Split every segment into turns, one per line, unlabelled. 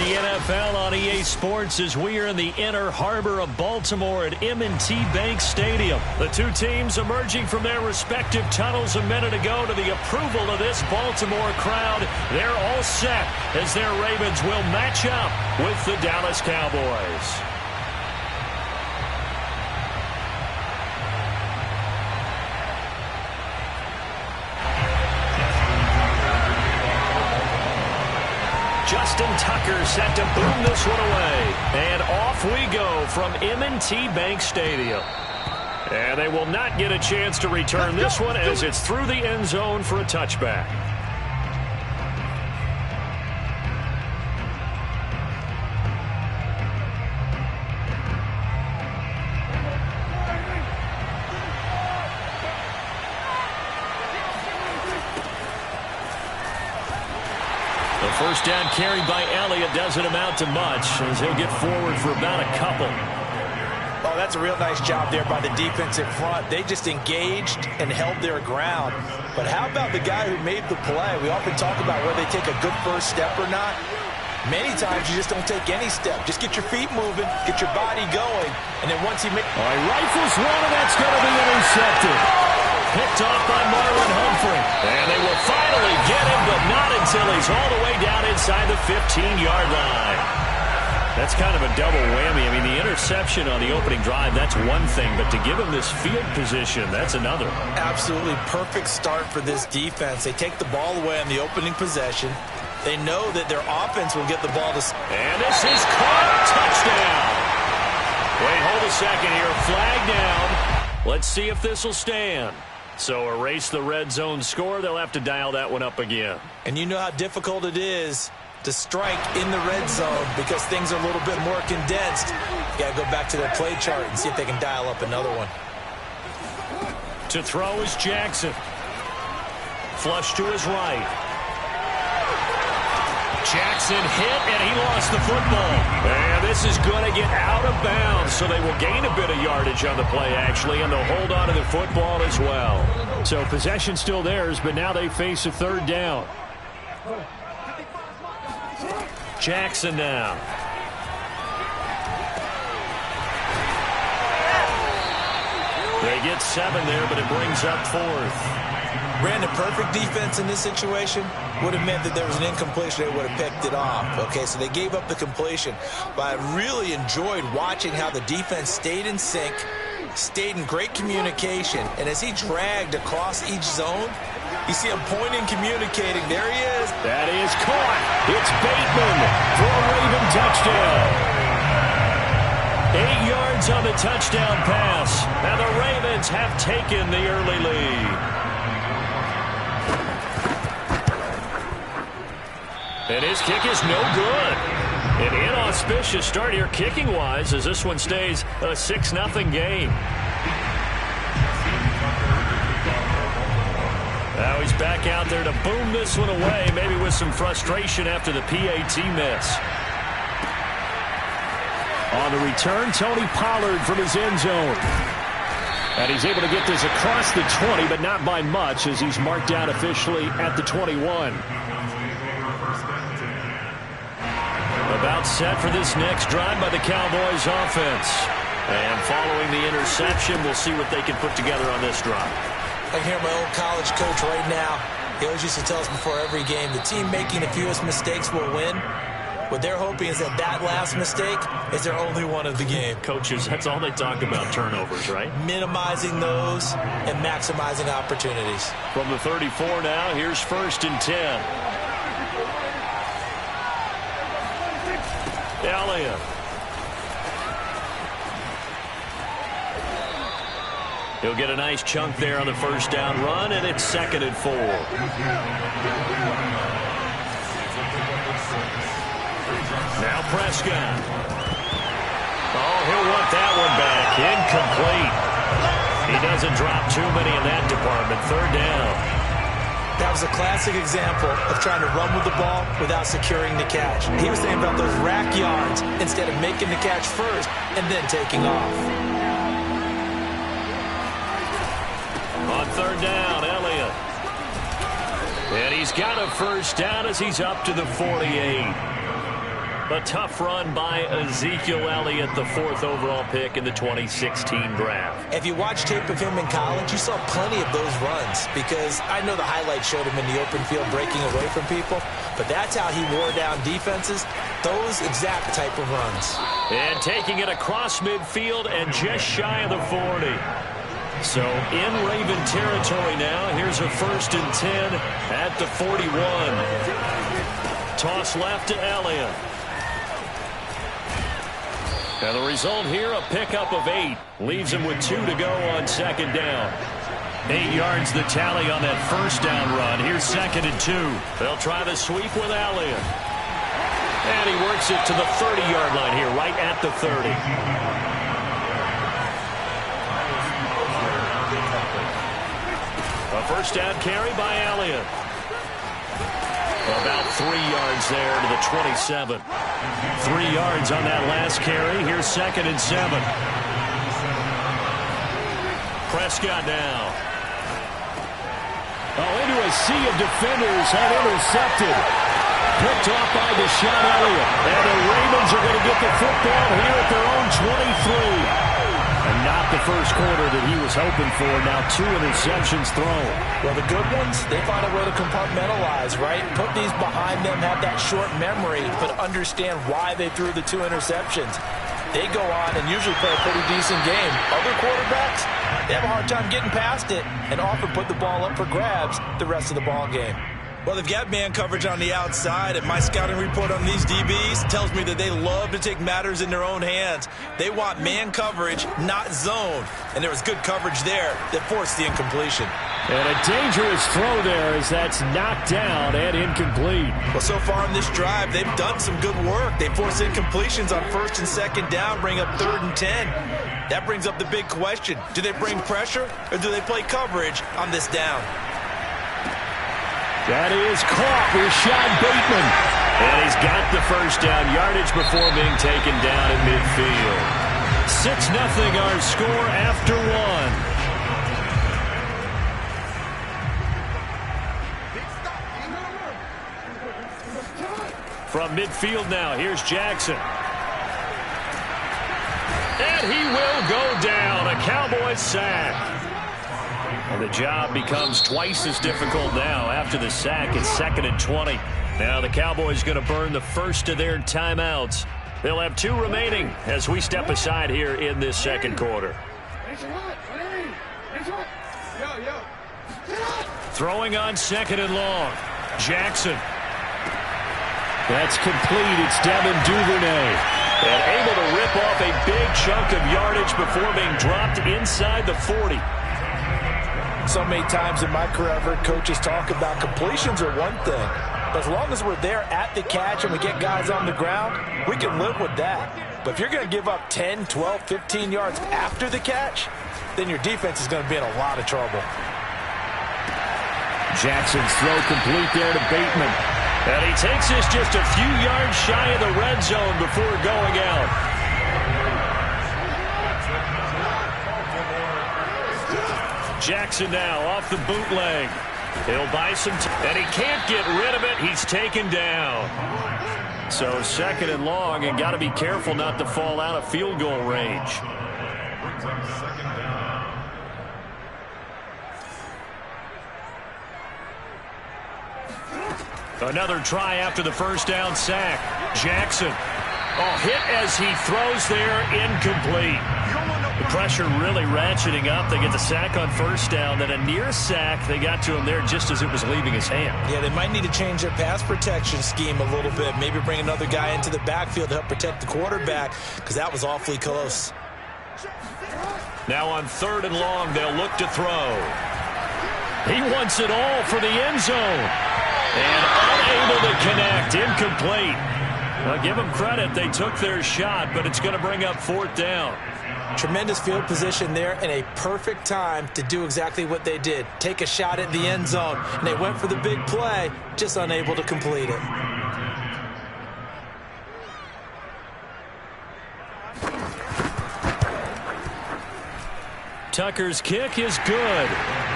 the NFL on EA Sports as we are in the inner harbor of Baltimore at M&T Bank Stadium. The two teams emerging from their respective tunnels a minute ago to the approval of this Baltimore crowd. They're all set as their Ravens will match up with the Dallas Cowboys. Justin Tucker set to boom this one away. And off we go from M&T Bank Stadium. And they will not get a chance to return this one as it's through the end zone for a touchback. First down carried by Elliott doesn't amount to much as he'll get forward for about a couple.
Oh, that's a real nice job there by the defensive front. They just engaged and held their ground. But how about the guy who made the play? We often talk about whether they take a good first step or not. Many times you just don't take any step. Just get your feet moving, get your body going, and then once he makes...
All right, rifles one, and that's going to be intercepted. Picked off by Marlon Humphrey. And they will finally get him, but not until he's all the way down inside the 15-yard line. That's kind of a double whammy. I mean, the interception on the opening drive, that's one thing, but to give him this field position, that's another.
Absolutely perfect start for this defense. They take the ball away on the opening possession. They know that their offense will get the ball to...
And this is caught. Touchdown. Wait, hold a second here. Flag down. Let's see if this will stand. So erase the red zone score. They'll have to dial that one up again.
And you know how difficult it is to strike in the red zone because things are a little bit more condensed. You got to go back to their play chart and see if they can dial up another one.
To throw is Jackson. Flush to his right. Jackson hit, and he lost the football. And this is going to get out of bounds, so they will gain a bit of yardage on the play, actually, and they'll hold on to the football as well. So possession still theirs, but now they face a third down. Jackson now. They get 7 there, but it brings up 4th.
Brandon, perfect defense in this situation would have meant that there was an incompletion. They would have picked it off. Okay, so they gave up the completion. But I really enjoyed watching how the defense stayed in sync, stayed in great communication. And as he dragged across each zone, you see him pointing, communicating. There he is.
That is caught. It's Bateman for a Raven touchdown. 8 yards on the touchdown pass. And the Ravens have taken the early lead. And his kick is no good. An inauspicious start here kicking-wise as this one stays a 6-0 game. Now he's back out there to boom this one away, maybe with some frustration after the PAT miss. On the return, Tony Pollard from his end zone. And he's able to get this across the 20, but not by much as he's marked down officially at the 21. About set for this next drive by the Cowboys offense. And following the interception, we'll see what they can put together on this drive.
I hear my old college coach right now. He always used to tell us before every game, the team making the fewest mistakes will win. What they're hoping is that that last mistake is their only one of the game.
Coaches, that's all they talk about, turnovers, right?
Minimizing those and maximizing opportunities.
From the 34 now, here's 1st and 10. Elliott. He'll get a nice chunk there on the first down run, and it's 2nd and 4. Now Prescott. Oh, he'll want that one back. Incomplete. He doesn't drop too many in that department. 3rd down.
That was a classic example of trying to run with the ball without securing the catch. He was thinking about those rack yards instead of making the catch first and then taking off.
On 3rd down, Elliott. And he's got a first down as he's up to the 48. A tough run by Ezekiel Elliott, the 4th overall pick in the 2016 draft.
If you watch tape of him in college, you saw plenty of those runs, because I know the highlights showed him in the open field breaking away from people, but that's how he wore down defenses, those exact type of runs.
And taking it across midfield and just shy of the 40. So in Raven territory now. Here's a 1st and 10 at the 41. Toss left to Elliott. And the result here, a pickup of 8. Leaves him with 2 to go on 2nd down. 8 yards the tally on that 1st down run. Here's 2nd and 2. They'll try the sweep with Elliott. And he works it to the 30-yard line here, right at the 30. A 1st down carry by Elliott. About 3 yards there to the 27. 3 yards on that last carry. Here's 2nd and 7. Prescott now.
Oh, into a sea of defenders, and intercepted. Picked off by Deshaun Elliott.
And the Ravens are going to get the football here at their own 23.
And not the first quarter that he was hoping for. Now 2 interceptions thrown.
Well, the good ones, they find a way to compartmentalize, right? Put these behind them, have that short memory, but understand why they threw the 2 interceptions. They go on and usually play a pretty decent game. Other quarterbacks, they have a hard time getting past it and often put the ball up for grabs the rest of the ball game. Well, they've got man coverage on the outside, and my scouting report on these DBs tells me that they love to take matters in their own hands. They want man coverage, not zone. And there was good coverage there that forced the incompletion.
And a dangerous throw there as that's knocked down and incomplete.
Well, so far in this drive, they've done some good work. They forced incompletions on 1st and 2nd down, bring up 3rd and 10. That brings up the big question. Do they bring pressure, or do they play coverage on this down?
That is caught. Rashad Bateman.
And he's got the 1st down yardage before being taken down in midfield. 6-0 our score after 1. From midfield now, here's Jackson. And he will go down. A Cowboy sack. And the job becomes twice as difficult now after the sack. It's 2nd and 20. Now the Cowboys going to burn the first of their timeouts. They'll have 2 remaining as we step aside here in this 2nd quarter. Throwing on 2nd and long. Jackson.
That's complete. It's Devin Duvernay.
And able to rip off a big chunk of yardage before being dropped inside the 40.
So many times in my career, I've heard coaches talk about completions are one thing. But as long as we're there at the catch and we get guys on the ground, we can live with that. But if you're going to give up 10, 12, 15 yards after the catch, then your defense is going to be in a lot of trouble.
Jackson's throw complete there to Bateman.
And he takes this just a few yards shy of the red zone before going out. Jackson now off the bootleg. He'll buy some and he can't get rid of it. He's taken down. So 2nd and long, and got to be careful not to fall out of field goal range. Another try after the 1st down sack. Jackson. Oh, hit as he throws there, incomplete. The pressure really ratcheting up. They get the sack on 1st down. Then a near sack. They got to him there just as it was leaving his hand.
Yeah, they might need to change their pass protection scheme a little bit. Maybe bring another guy into the backfield to help protect the quarterback, because that was awfully close.
Now on 3rd and long, they'll look to throw. He wants it all for the end zone. And unable to connect. Incomplete. Well, give them credit. They took their shot, but it's going to bring up 4th down.
Tremendous field position there and a perfect time to do exactly what they did. Take a shot at the end zone. And they went for the big play, just unable to complete it.
Tucker's kick is good.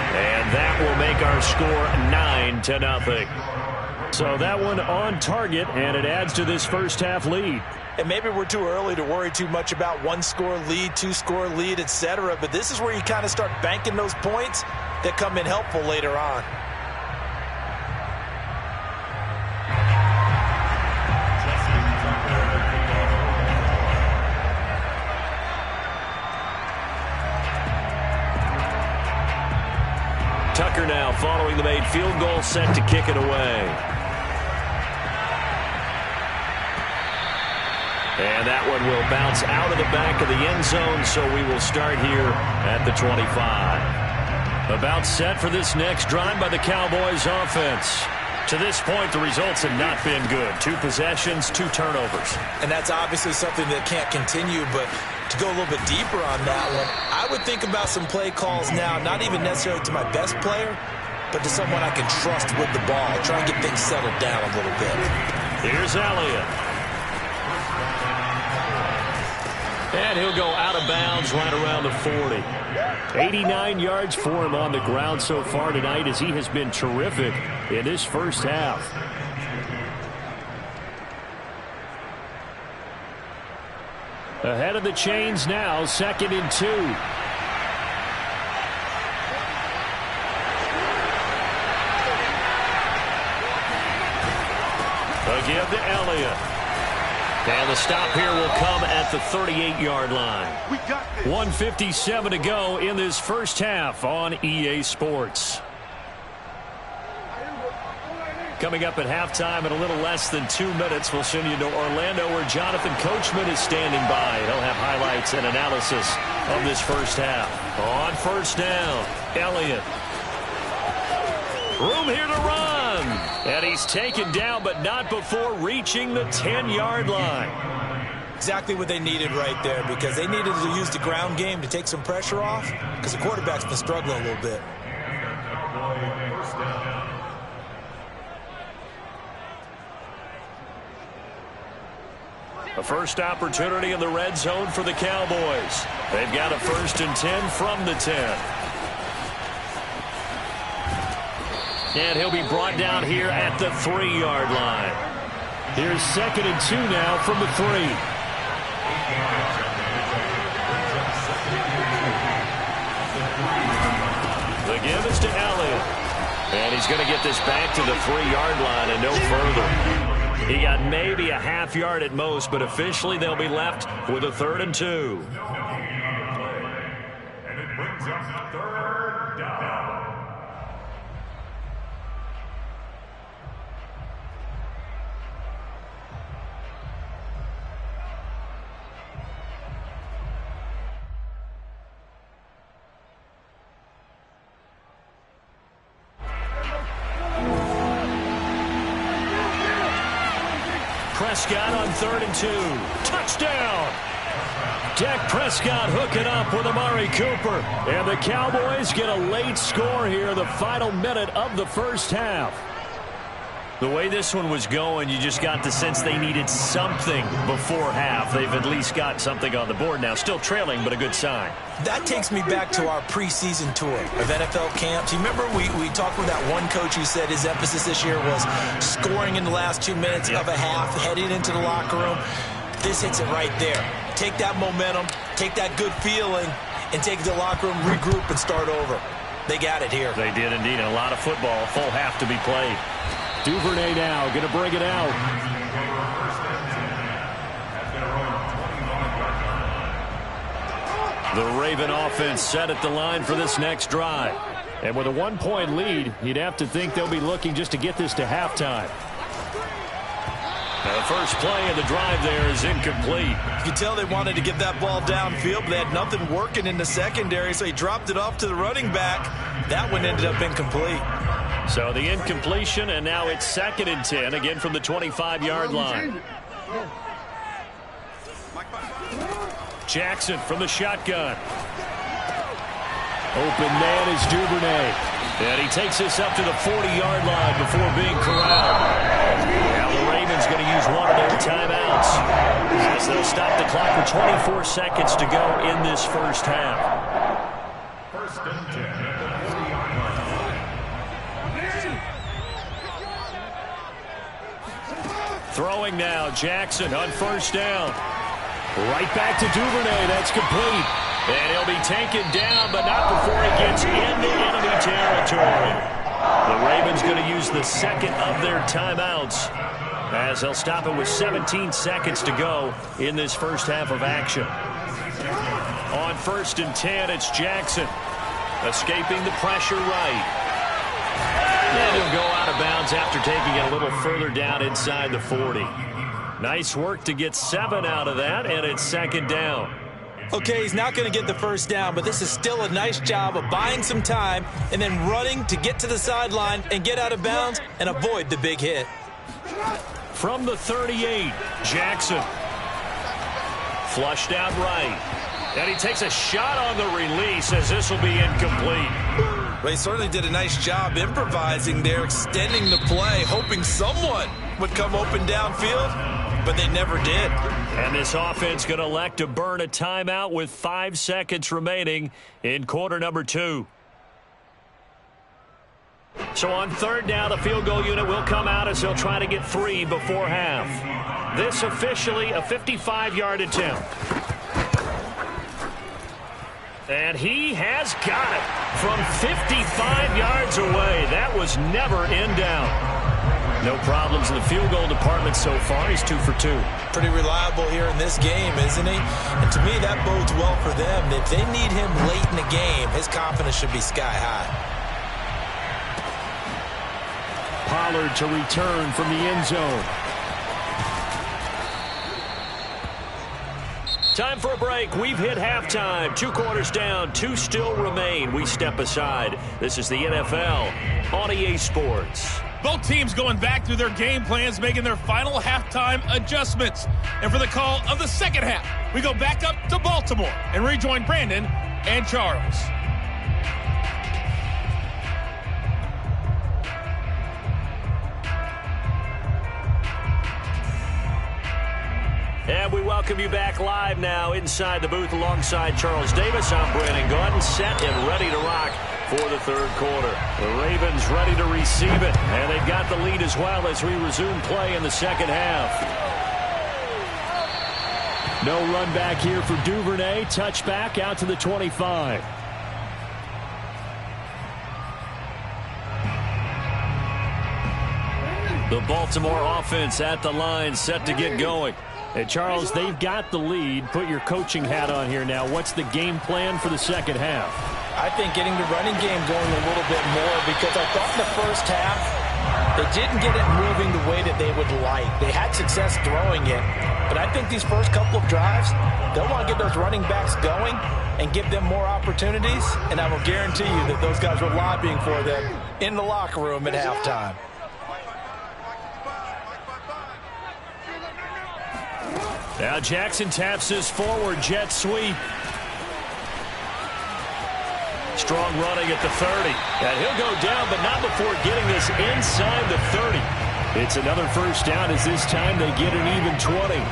And that will make our score 9-0. So that one on target, and it adds to this first half lead.
And maybe we're too early to worry too much about one-score lead, two-score lead, etc. But this is where you kind of start banking those points that come in helpful later on.
Tucker now following the made field goal, set to kick it away. And that one will bounce out of the back of the end zone, so we will start here at the 25. About set for this next drive by the Cowboys offense. To this point, the results have not been good. 2 possessions, 2 turnovers.
And that's obviously something that can't continue, but to go a little bit deeper on that one, I would think about some play calls now, not even necessarily to my best player, but to someone I can trust with the ball. Try and get things settled down a little bit.
Here's Elliott. And he'll go out of bounds right around the 40. 89 yards for him on the ground so far tonight, as he has been terrific in this first half. Ahead of the chains now, 2nd and 2. Again to Elliott. And the stop here will come at the 38-yard line. 1:57 to go in this first half on EA Sports. Coming up at halftime in a little less than 2 minutes, we'll send you to Orlando, where Jonathan Coachman is standing by. He'll have highlights and analysis of this first half. On first down, Elliott. Room here to run. And he's taken down, but not before reaching the 10-yard line.
Exactly what they needed right there, because they needed to use the ground game to take some pressure off, because the quarterback's been struggling a little bit.
A first opportunity in the red zone for the Cowboys. They've got a 1st and 10 from the 10. And he'll be brought down here at the 3-yard line. Here's 2nd and 2 now from the 3. The give is to Elliott. And he's going to get this back to the 3-yard line and no further. He got maybe a half yard at most, but officially they'll be left with a 3rd and 2.
And it brings up 3rd down.
Prescott on 3rd and 2. Touchdown! Dak Prescott hooking up with Amari Cooper. And the Cowboys get a late score here, the final minute of the first half. The way this one was going, you just got the sense they needed something before half. They've at least got something on the board now. Still trailing, but a good sign.
That takes me back to our preseason tour of NFL camps. You remember we talked with that one coach who said his emphasis this year was scoring in the last 2 minutes of a half, heading into the locker room. This hits it right there. Take that momentum, take that good feeling, and take it to the locker room, regroup, and start over. They got it here.
They did indeed. A lot of football, full half to be played. Duvernay now going to bring it out. The Raven offense set at the line for this next drive. And with a 1-point lead, you'd have to think they'll be looking just to get this to halftime. Now the first play of the drive there is incomplete.
You can tell they wanted to get that ball downfield, but they had nothing working in the secondary, so he dropped it off to the running back. That one ended up incomplete.
So the incompletion, and now it's 2nd and 10, again from the 25-yard line. Jackson from the shotgun. Open man is Duvernay. And he takes this up to the 40-yard line before being corralled. Now the Ravens going to use one of their timeouts, as they'll stop the clock with 24 seconds to go in this first half.
1st and 10.
Throwing now, Jackson on first down. Right back to Duvernay. That's complete. And he'll be taken down, but not before he gets into enemy territory. The Ravens going to use the second of their timeouts as they'll stop it with 17 seconds to go in this first half of action. On 1st and 10, it's Jackson. Escaping the pressure right. And he'll go out of bounds after taking it a little further down inside the 40. Nice work to get 7 out of that, and it's 2nd down.
Okay, he's not going to get the first down, but this is still a nice job of buying some time and then running to get to the sideline and get out of bounds and avoid the big hit.
From the 38, Jackson. Flushed out right. And he takes a shot on the release as this will be incomplete.
Well, he certainly did a nice job improvising there, extending the play, hoping someone would come open downfield, but they never did.
And this offense going to elect to burn a timeout with 5 seconds remaining in quarter number 2. So on 3rd down, the field goal unit will come out as they'll try to get 3 before half. This officially a 55-yard attempt. And he has got it from 55 yards away. That was never in doubt. No problems in the field goal department so far. He's 2 for 2.
Pretty reliable here in this game, isn't he? And to me, that bodes well for them. If they need him late in the game, his confidence should be sky high.
Pollard to return from the end zone.
Time for a break. We've hit halftime. 2 quarters down. 2 still remain. We step aside. This is the NFL on EA Sports.
Both teams going back through their game plans, making their final halftime adjustments. And for the call of the second half, we go back up to Baltimore and rejoin Brandon and Charles.
And we welcome you back live now inside the booth alongside Charles Davis. I'm Brandon Gaudin, set and ready to rock for the 3rd quarter. The Ravens ready to receive it, and they've got the lead as well as we resume play in the 2nd half.
No run back here for Duvernay. Touchback out to the 25.
The Baltimore offense at the line, set to get going.
Hey, Charles, they've got the lead. Put your coaching hat on here now. What's the game plan for the 2nd half?
I think getting the running game going a little bit more, because I thought in the first half they didn't get it moving the way that they would like. They had success throwing it, but I think these first couple of drives, they'll want to get those running backs going and give them more opportunities, and I will guarantee you that those guys were lobbying for them in the locker room at halftime.
Now Jackson taps his forward jet sweep. Strong running at the 30. And he'll go down, but not before getting this inside the 30.
It's another first down as this time they get an even 20.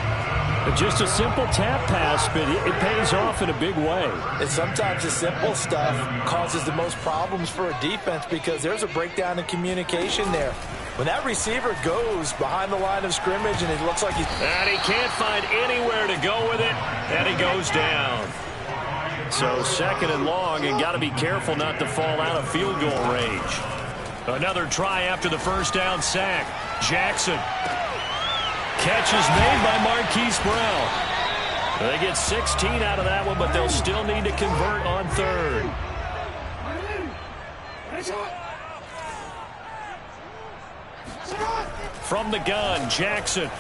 Just a simple tap pass, but it pays off in a big way.
And sometimes the simple stuff causes the most problems for a defense because there's a breakdown in communication there. When that receiver goes behind the line of scrimmage and it looks like he's...
And he can't find anywhere to go with it, and he goes down. So 2nd and long, and got to be careful not to fall out of field goal range. Another try after the first down sack. Jackson. Catch is made by Marquise Brown. They get 16 out of that one, but they'll still need to convert on 3rd. From the gun, Jackson.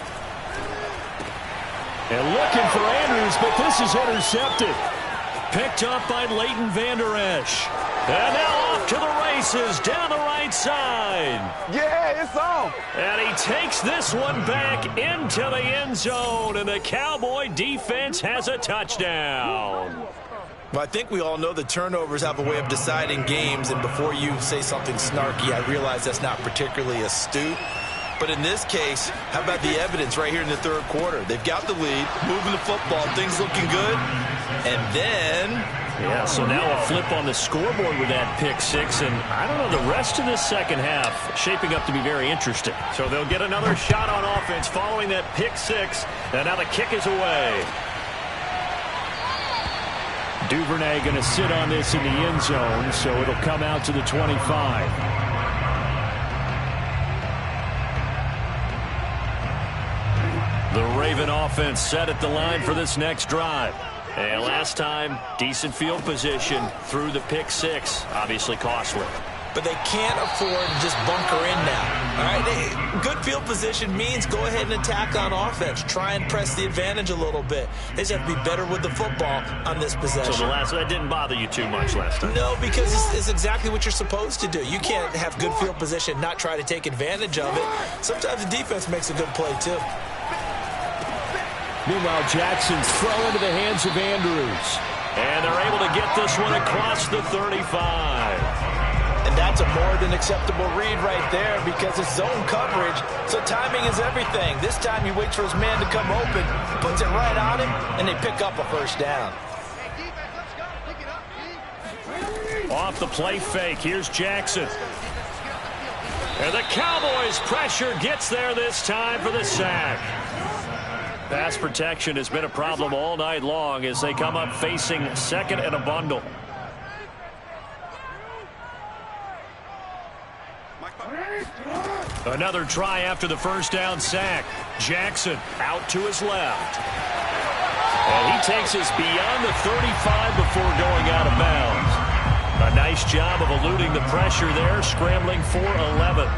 And looking for Andrews, but this is intercepted.
Picked up by Leighton Vander Esch. And now off to the races down the right side.
Yeah, it's on.
And he takes this one back into the end zone, and the Cowboy defense has a touchdown.
Well, I think we all know that turnovers have a way of deciding games, and before you say something snarky, I realize that's not particularly astute. But in this case, how about the evidence right here in the 3rd quarter? They've got the lead, moving the football, things looking good. And then
Yeah, so now a flip on the scoreboard with that pick six, and I don't know, the rest of this second half shaping up to be very interesting.
So they'll get another shot on offense following that pick six, and now the kick is away.
Duvernay going to sit on this in the end zone, so it'll come out to the 25. The Raven offense set at the line for this next drive. And last time, decent field position through the pick six. Obviously costly.
But they can't afford to just bunker in now. All right, good field position means go ahead and attack on offense. Try and press the advantage a little bit. They just have to be better with the football on this possession.
So that didn't bother you too much last time?
No, because it's exactly what you're supposed to do. You can't have good field position and not try to take advantage of it. Sometimes the defense makes a good play, too.
Meanwhile, Jackson's throw into the hands of Andrews.
And they're able to get this one across the 35.
And that's a more than acceptable read right there because it's zone coverage, so timing is everything. This time he waits for his man to come open, puts it right on him, and they pick up a first down.
Off the play fake, here's Jackson.
And the Cowboys' pressure gets there this time for the sack.
Pass protection has been a problem all night long as they come up facing second and a bundle. Another try after the first down sack. Jackson out to his left. And he takes us beyond the 35 before going out of bounds. A nice job of eluding the pressure there, scrambling for 11.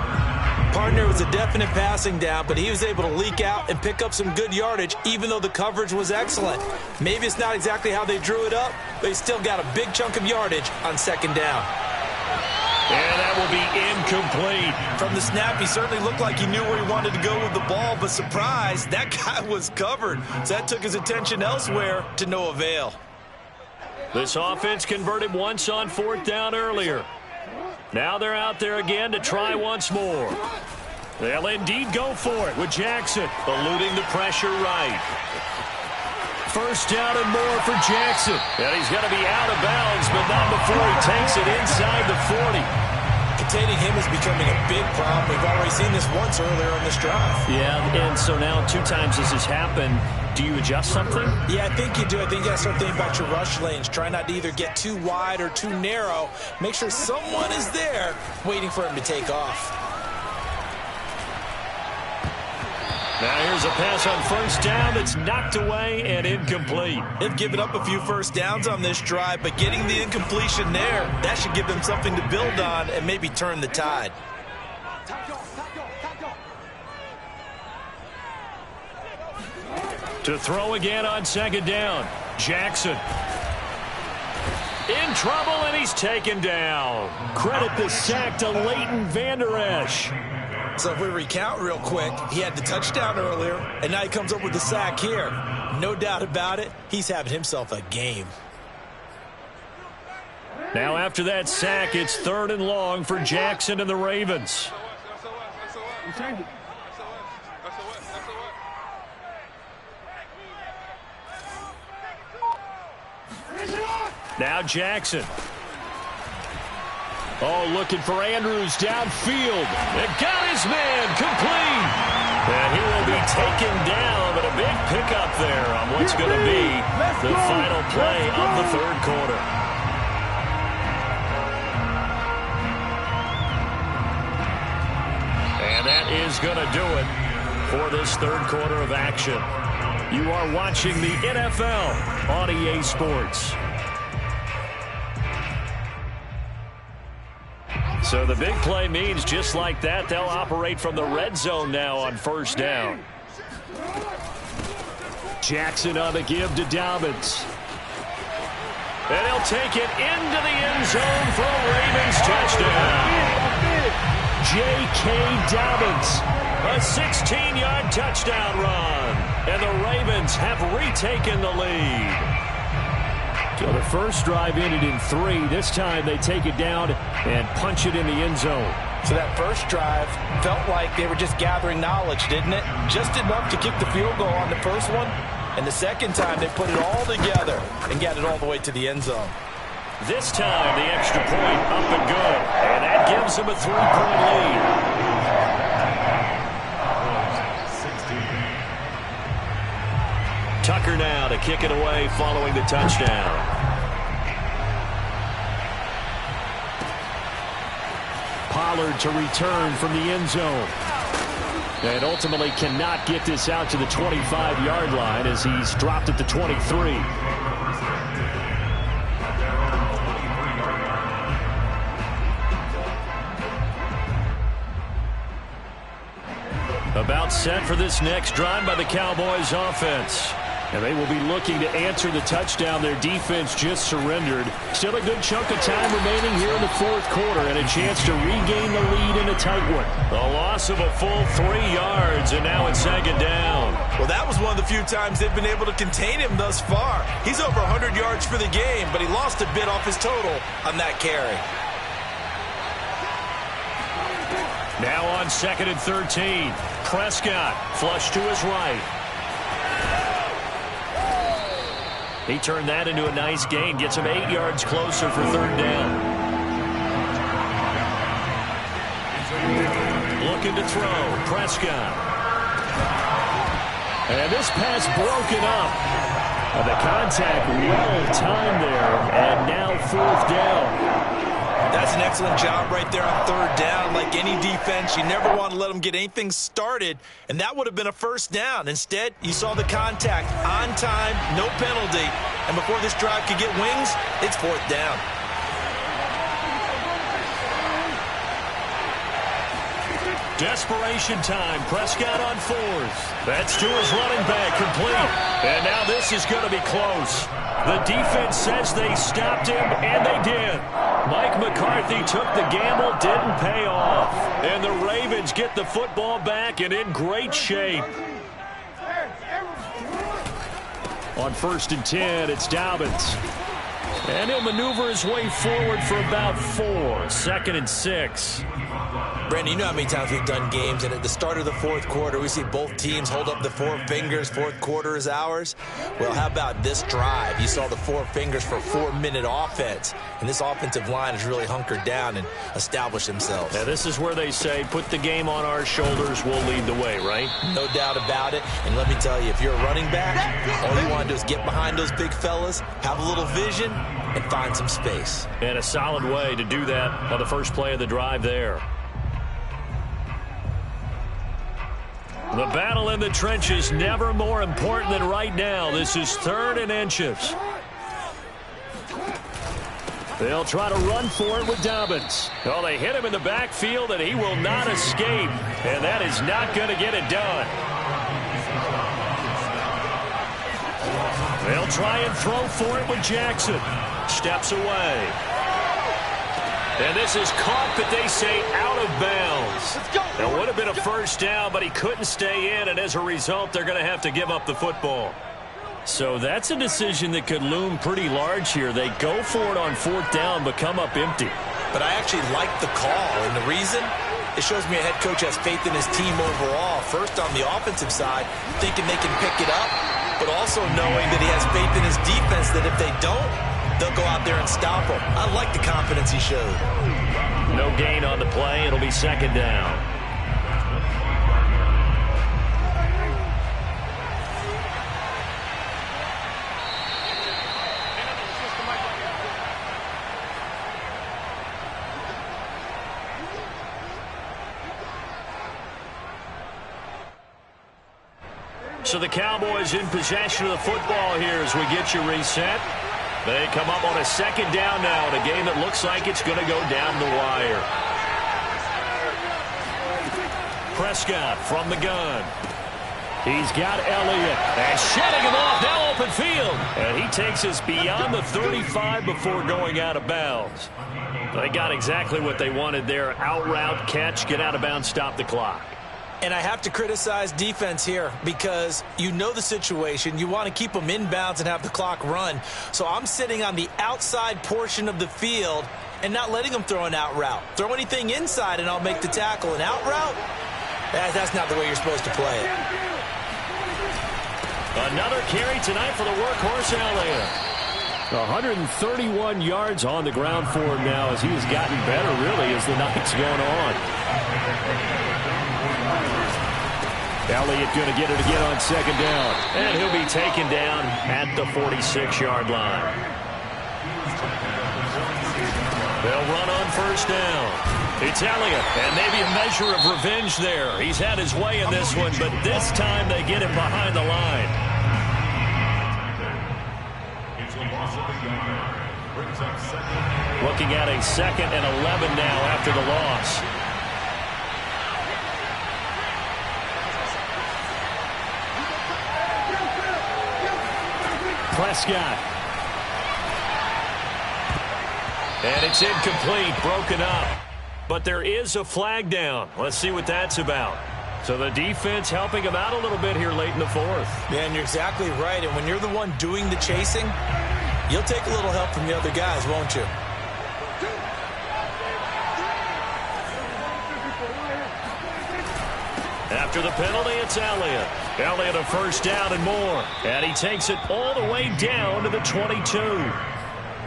Partner was a definite passing down, but he was able to leak out and pick up some good yardage, even though the coverage was excellent. Maybe it's not exactly how they drew it up, but he still got a big chunk of yardage on second down.
And that will be incomplete.
From the snap, he certainly looked like he knew where he wanted to go with the ball, but surprise, that guy was covered. So that took his attention elsewhere to no avail.
This offense converted once on fourth down earlier. Now they're out there again to try once more. They'll indeed go for it with Jackson eluding the pressure right. First down and more for Jackson. And he's going to be out of bounds, but not before he takes it inside the 40.
Containing him is becoming a big problem. We've already seen this once earlier in this drive.
Yeah, and so now 2 times this has happened. Do you adjust something?
Yeah, I think you do. I think you got to start thinking about your rush lanes. Try not to either get too wide or too narrow. Make sure someone is there waiting for him to take off.
Now here's a pass on first down that's knocked away and incomplete.
They've given up a few first downs on this drive, but getting the incompletion there, that should give them something to build on and maybe turn the tide.
To throw again on second down. Jackson. In trouble, and he's taken down.
Credit the sack to Leighton Vander Esch.
So if we recount real quick, he had the touchdown earlier, and now he comes up with the sack here. No doubt about it, he's having himself a game.
Now after that sack, it's 3rd and long for Jackson and the Ravens. Now Jackson. Oh, looking for Andrews downfield.
It got his man complete. And he will be taken down, but a big pickup there on what's going to be the final play of the 3rd quarter. And that is going to do it for this 3rd quarter of action.
You are watching the NFL on EA Sports.
So the big play means just like that, they'll operate from the red zone now on first down.
Jackson on the give to Dobbins.
And he'll take it into the end zone for a Ravens touchdown.
J.K. Dobbins.
A 16-yard touchdown run. And the Ravens have retaken the lead.
So the first drive ended in 3. This time they take it down and punch it in the end zone.
So that first drive felt like they were just gathering knowledge, didn't it? Just enough to kick the field goal on the first one. And the second time they put it all together and got it all the way to the end zone.
This time, the extra point up and good. And that gives him a 3-point lead. Tucker now to kick it away following the touchdown. Pollard to return from the end zone. And ultimately cannot get this out to the 25-yard line as he's dropped at the 23. About set for this next drive by the Cowboys offense. And they will be looking to answer the touchdown their defense just surrendered. Still a good chunk of time remaining here in the fourth quarter and a chance to regain the lead in a tight one. A loss of a full 3 yards, and now it's second down.
Well, that was one of the few times they've been able to contain him thus far. He's over 100 yards for the game, but he lost a bit off his total on that carry.
Now on 2nd and 13. Prescott flush to his right. He turned that into a nice gain. Gets him 8 yards closer for third down. Looking to throw. Prescott. And this pass broken up. The contact well timed there. And now fourth down.
That's an excellent job right there on third down. Like any defense, you never want to let them get anything started, and that would have been a first down. Instead, you saw the contact on time, no penalty, and before this drive could get wings, it's fourth down.
Desperation time. Prescott on fourth. That's to his running back, complete. And now this is going to be close. The defense says they stopped him, and they did. Mike McCarthy took the gamble, didn't pay off. And the Ravens get the football back and in great shape. On 1st and 10, it's Dobbins. And he'll maneuver his way forward for about 4. 2nd and 6.
Brandon, you know how many times we've done games, and at the start of the fourth quarter, we see both teams hold up the 4 fingers, fourth quarter is ours. Well, how about this drive? You saw the 4 fingers for 4-minute offense, and this offensive line has really hunkered down and established themselves.
Now, this is where they say, put the game on our shoulders, we'll lead the way, right?
No doubt about it, and let me tell you, if you're a running back, all you want to do is get behind those big fellas, have a little vision, and find some space.
And a solid way to do that on the first play of the drive there. The battle in the trenches never more important than right now. This is 3rd and inches. They'll try to run for it with Dobbins. Oh, they hit him in the backfield, and he will not escape. And that is not going to get it done. They'll try and throw for it with Jackson. Steps away. And this is caught, but they say out of bounds. It would have been a first down, but he couldn't stay in, and as a result, they're going to have to give up the football. So that's a decision that could loom pretty large here. They go for it on 4th down, but come up empty.
But I actually like the call, and the reason? It shows me a head coach has faith in his team overall. First, on the offensive side, thinking they can pick it up, but also knowing that he has faith in his defense that if they don't, they'll go out there and stop him. I like the confidence he showed.
No gain on the play. It'll be 2nd down. So the Cowboys in possession of the football here as we get you reset. They come up on a 2nd down now in a game that looks like it's going to go down the wire. Prescott from the gun. He's got Elliott. And shedding him off, now open field. And he takes us beyond the 35 before going out of bounds. They got exactly what they wanted there. Out route, catch, get out of bounds, stop the clock.
And I have to criticize defense here because you know the situation. You want to keep them inbounds and have the clock run. So I'm sitting on the outside portion of the field and not letting them throw an out route. Throw anything inside and I'll make the tackle. An out route? That's not the way you're supposed to play it.
Another carry tonight for the workhorse Elliott. 131 yards on the ground for him now as he has gotten better, really, as the night's gone on. Elliott going to get it again on second down. And he'll be taken down at the 46-yard line. They'll run on first down. It's Elliott, and maybe a measure of revenge there. He's had his way in this one, but this time they get him behind the line. Looking at a 2nd and 11 now after the loss. Prescott. And it's incomplete, broken up. But there is a flag down. Let's see what that's about. So the defense helping him out a little bit here late in the 4th.
Yeah, and you're exactly right. And when you're the one doing the chasing, you'll take a little help from the other guys, won't you?
After the penalty, it's Elliott. Elliott a first down and more. And he takes it all the way down to the 22.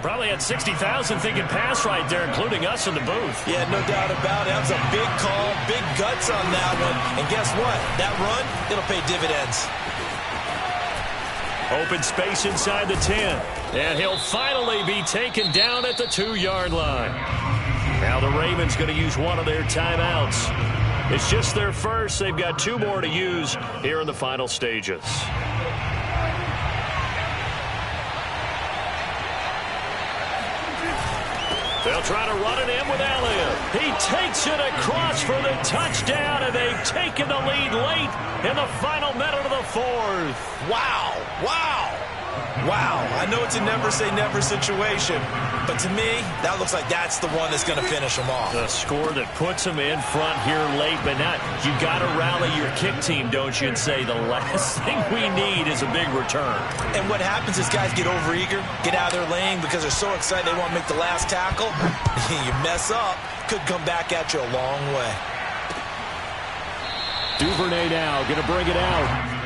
Probably had 60,000 thinking pass right there, including us in the booth.
Yeah, no doubt about it. That was a big call, big guts on that one. And guess what? That run, it'll pay dividends.
Open space inside the 10. And he'll finally be taken down at the 2-yard line. Now the Ravens going to use one of their timeouts. It's just their first. They've got 2 more to use here in the final stages. They'll try to run it in with Elliott. He takes it across for the touchdown, and they've taken the lead late in the final minute of the 4th.
Wow. Wow. Wow. I know it's a never-say-never situation, but to me, that looks like that's the one that's going to finish them off.
The score that puts them in front here late, but not. You got to rally your kick team, don't you, and say the last thing we need is a big return.
And what happens is guys get overeager, get out of their lane because they're so excited they want to make the last tackle. You mess up, could come back at you a long way.
Duvernay now going to bring it out.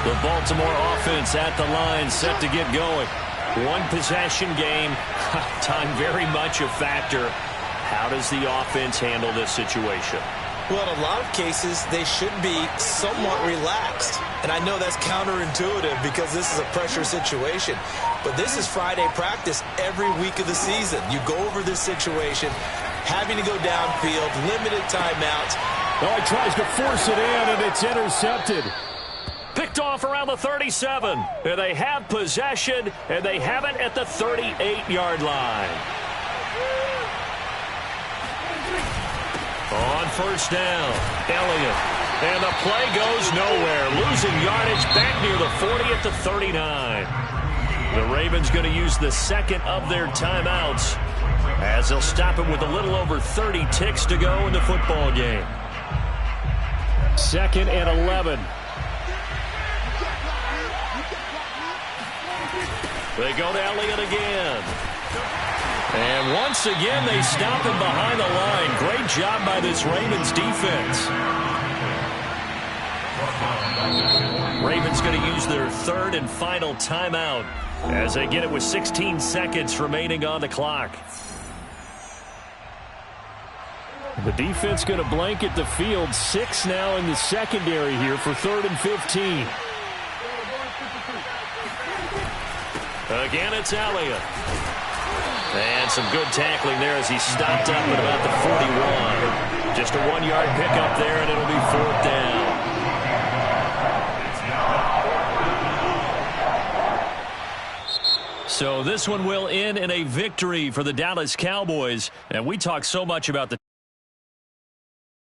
The Baltimore offense at the line, set to get going. One possession game, time very much a factor. How does the offense handle this situation?
Well, in a lot of cases, they should be somewhat relaxed. And I know that's counterintuitive because this is a pressure situation. But this is Friday practice every week of the season. You go over this situation, having to go downfield, limited timeouts.
Oh, he tries to force it in, and it's intercepted. Picked off around the 37. And they have possession, and they have it at the 38-yard line. On first down, Elliott. And the play goes nowhere. Losing yardage back near the 40 at the 39. The Ravens going to use the second of their timeouts as they'll stop it with a little over 30 ticks to go in the football game. 2nd and 11. They go to Elliott again. And once again, they stop him behind the line. Great job by this Ravens defense. Ravens going to use their 3rd and final timeout as they get it with 16 seconds remaining on the clock. The defense going to blanket the field. 6 now in the secondary here for 3rd and 15. Again, it's Elliott. And some good tackling there as he stopped up at about the 41. Just a 1-yard pickup there, and it'll be 4th down. So this one will end in a victory for the Dallas Cowboys. And we talk so much about the